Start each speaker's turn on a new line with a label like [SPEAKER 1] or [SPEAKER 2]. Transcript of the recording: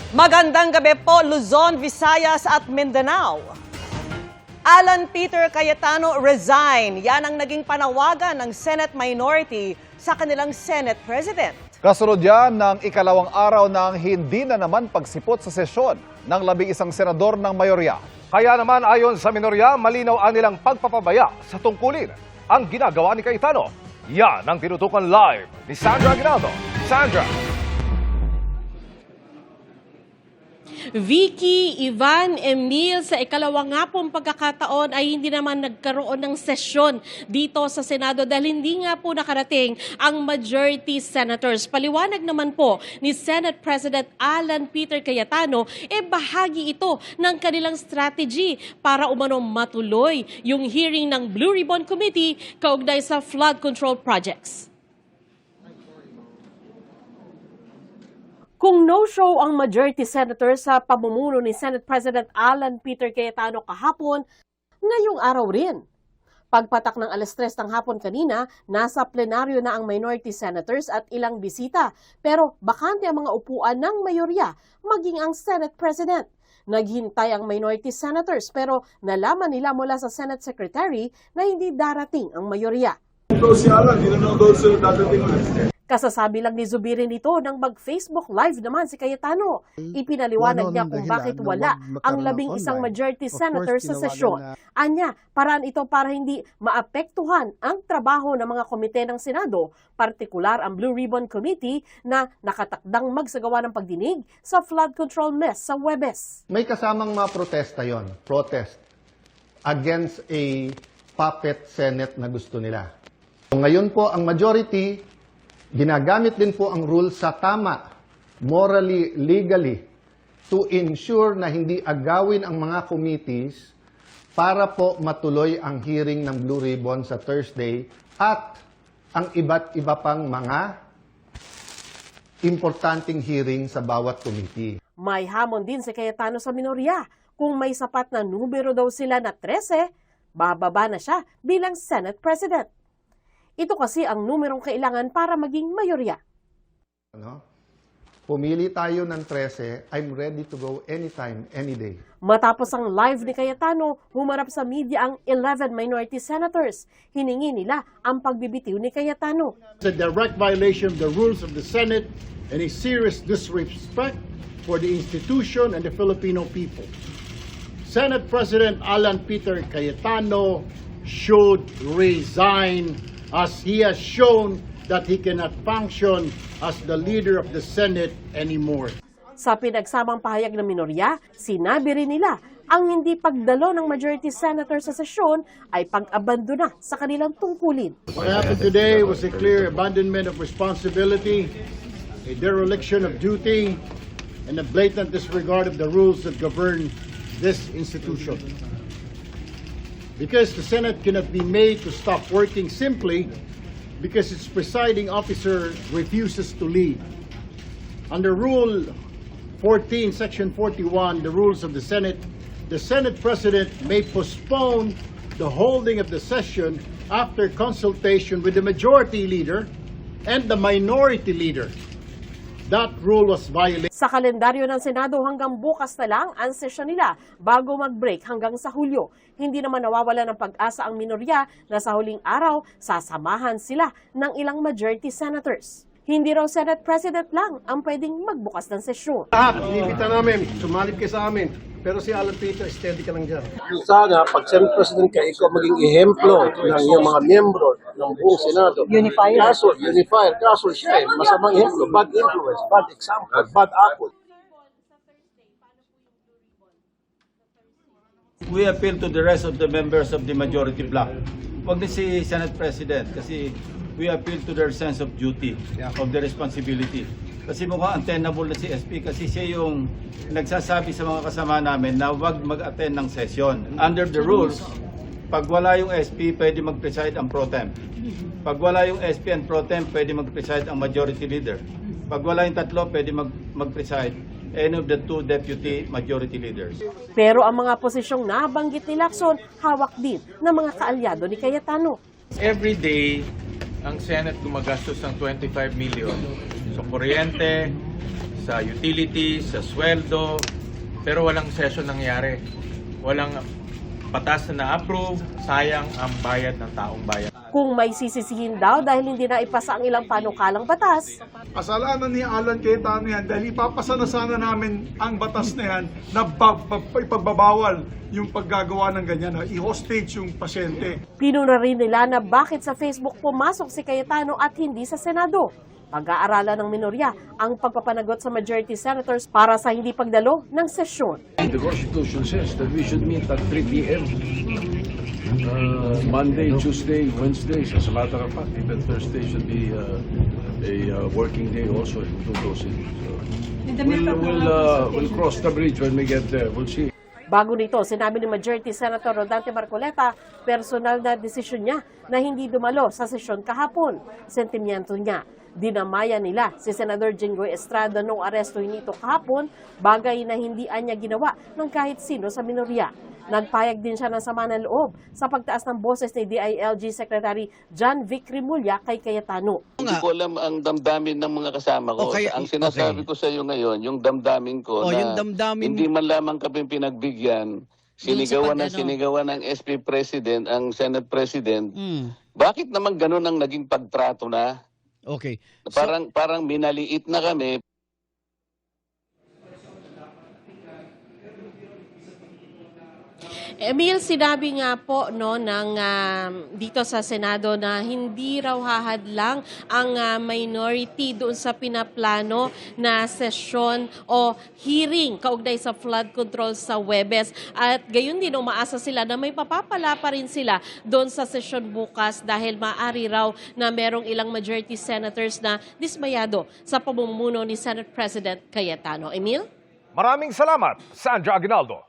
[SPEAKER 1] Magandang gabi po, Luzon, Visayas at Mindanao. Alan Peter Cayetano resign. Yan ang naging panawagan ng Senate minority sa kanilang Senate President.
[SPEAKER 2] Kasunod yan ng ikalawang araw ng hindi na naman pagsipot sa sesyon ng 11 senador ng mayorya. Kaya naman ayon sa minorya, malinaw ang nilang pagpapabaya sa tungkulin ang ginagawa ni Cayetano. Yan ang tinutukan live ni Sandra Aguinaldo. Sandra!
[SPEAKER 3] Vicky, Ivan, Emil, sa ikalawang nga pong pagkakataon ay hindi naman nagkaroon ng sesyon dito sa Senado dahil hindi nga po nakarating ang majority senators. Paliwanag naman po ni Senate President Alan Peter Cayetano, bahagi ito ng kanilang strategy para umanong matuloy yung hearing ng Blue Ribbon Committee kaugnay sa flood control projects. Kung no-show ang majority senator sa pamumuno ni Senate President Alan Peter Cayetano kahapon, ngayong araw rin. Pagpatak ng alas 3 ng hapon kanina, nasa plenaryo na ang minority senators at ilang bisita. Pero bakante ang mga upuan ng mayorya, maging ang Senate President. Naghintay ang minority senators pero nalaman nila mula sa Senate Secretary na hindi darating ang mayorya. Kasasabi lang ni Zubiri nito nang mag-Facebook Live naman si Cayetano. Ipinaliwanag niya kung bakit wala ang 11 majority senator sa sesyon. Anya, paraan ito para hindi maapektuhan ang trabaho ng mga komite ng Senado, partikular ang Blue Ribbon Committee na nakatakdang magsagawa ng pagdinig sa flood control mess sa Huwebes.
[SPEAKER 4] May kasamang mga protesta yon, protest against a puppet Senate na gusto nila. Ngayon po, ang majority ginagamit din po ang rules sa tama, morally, legally, to ensure na hindi agawin ang mga committees para po matuloy ang hearing ng Blue Ribbon sa Thursday at ang iba't iba pang mga importanteng hearing sa bawat committee.
[SPEAKER 3] May hamon din si Cayetano sa minorya. Kung may sapat na numero daw sila na 13, bababa na siya bilang Senate President. Ito kasi ang numerong kailangan para maging mayorya.
[SPEAKER 4] Pumili tayo ng 13, I'm ready to go anytime, any day.
[SPEAKER 3] Matapos ang live ni Cayetano, humarap sa media ang 11 minority senators. Hiningi nila ang pagbibitiw ni Cayetano.
[SPEAKER 5] It's a direct violation of the rules of the Senate and a serious disrespect for the institution and the Filipino people. Senate President Alan Peter Cayetano should resign as he has shown that he cannot function as the leader of the Senate anymore.
[SPEAKER 3] Sa pinagsamang pahayag ng minorya, sinabi rin nila ang hindi pagdalo ng majority senator sa sesyon ay pag-abandona sa kanilang tungkulin.
[SPEAKER 5] What happened today was a clear abandonment of responsibility, a dereliction of duty, and a blatant disregard of the rules that govern this institution. Because the Senate cannot be made to stop working simply because its presiding officer refuses to lead. Under Rule 14, Section 41, the rules of the Senate President may postpone the holding of the session after consultation with the majority leader and the minority leader. That rule was violated.
[SPEAKER 3] Sa kalendaryo ng Senado hanggang bukas na lang ang sesyon nila bago mag-break hanggang sa Hulyo. Hindi naman nawawala ng pag-asa ang minorya na sa huling araw sasamahan sila ng ilang majority senators. Hindi raw Senate President lang ang pwedeng magbukas ng sesyon.
[SPEAKER 6] Lahat, inibita namin, sumalip kayo sa amin. Pero si Alan Peter, steady ka lang dyan.
[SPEAKER 7] Sana, pag Senate President ka, ikaw maging ehemplo ng iyong mga miyembro ng buong Senado. Unifier. Kaso siya masamang ehemplo, bad influence, bad example, bad apple.
[SPEAKER 8] We appeal to the rest of the members of the majority bloc. Huwag na si Senate President kasi we appeal to their sense of duty, of their responsibility. Kasi mukhang untenable na si SP kasi siya yung nagsasabi sa mga kasama namin na huwag mag-attend ng session. Under the rules, pag wala yung SP, pwede mag-preside ang pro temp. Pag wala yung SP and pro temp, pwede mag-preside ang majority leader. Pag wala yung tatlo, pwede mag-preside any of the two deputy majority leaders.
[SPEAKER 3] Pero ang mga posisyong nabanggit ni Lacson, hawak din ng mga kaalyado ni Cayetano.
[SPEAKER 9] Every day, ang Senate gumagastos ng 25 million sa kuryente, sa utilities, sa sweldo, pero walang session nangyari. Walang batas na na-approve, sayang ang bayad ng taong bayan.
[SPEAKER 3] Kung may sisisihin daw dahil hindi na ipasa ang ilang panukalang batas,
[SPEAKER 10] Kasalanan ni Alan Cayetano yan dahil ipapasa na sana namin ang batas na yan na ipagbabawal yung paggagawa ng ganyan, na i-hostage yung pasyente.
[SPEAKER 3] pinuna rin nila na bakit sa Facebook pumasok si Cayetano at hindi sa Senado. Pag-aaralan ng minorya ang pagpapanagot sa majority senators para sa hindi pagdalo ng sesyon.
[SPEAKER 11] The Constitution says that we should meet at 3 p.m. Monday, Tuesday, Wednesdays. As a matter of fact, even Thursday should be a working day also in Tutusin. So we'll cross the bridge when we get there. We'll see.
[SPEAKER 3] Bago nito, sinabi ni Majority Senator Rodante Marcoleta, personal na desisyon niya na hindi dumalo sa sesyon kahapon. Sentimiento niya. Dinamayan nila si Senador Jinggoy Estrada noong arestuhin nito kahapon, bagay na hindi anya ginawa ng kahit sino sa minorya. Nagpayag din siya ng sama ng loob sa pagtaas ng boses ni DILG Secretary John Vic Rimulya kay Cayetano.
[SPEAKER 12] Hindi ko alam ang damdamin ng mga kasama ko. Ang sinasabi ko sa iyo ngayon, yung damdamin ko na hindi man lamang kami pinagbigyan, sinigawan ng SP President, ang Senate President. Bakit naman ganun ang naging pagtrato na?
[SPEAKER 13] Okay.
[SPEAKER 12] Parang minaliit na kami.
[SPEAKER 3] Emil, sinabi nga po dito sa Senado na hindi raw hahadlang ang minority doon sa pinaplano na sesyon o hearing kaugnay sa flood control sa Huwebes. At gayon din, umaasa sila na may papapala pa rin sila doon sa sesyon bukas dahil maaari raw na merong ilang majority senators na dismayado sa pamumuno ni Senate President Cayetano. Emil?
[SPEAKER 2] Maraming salamat, Sandra Aguinaldo.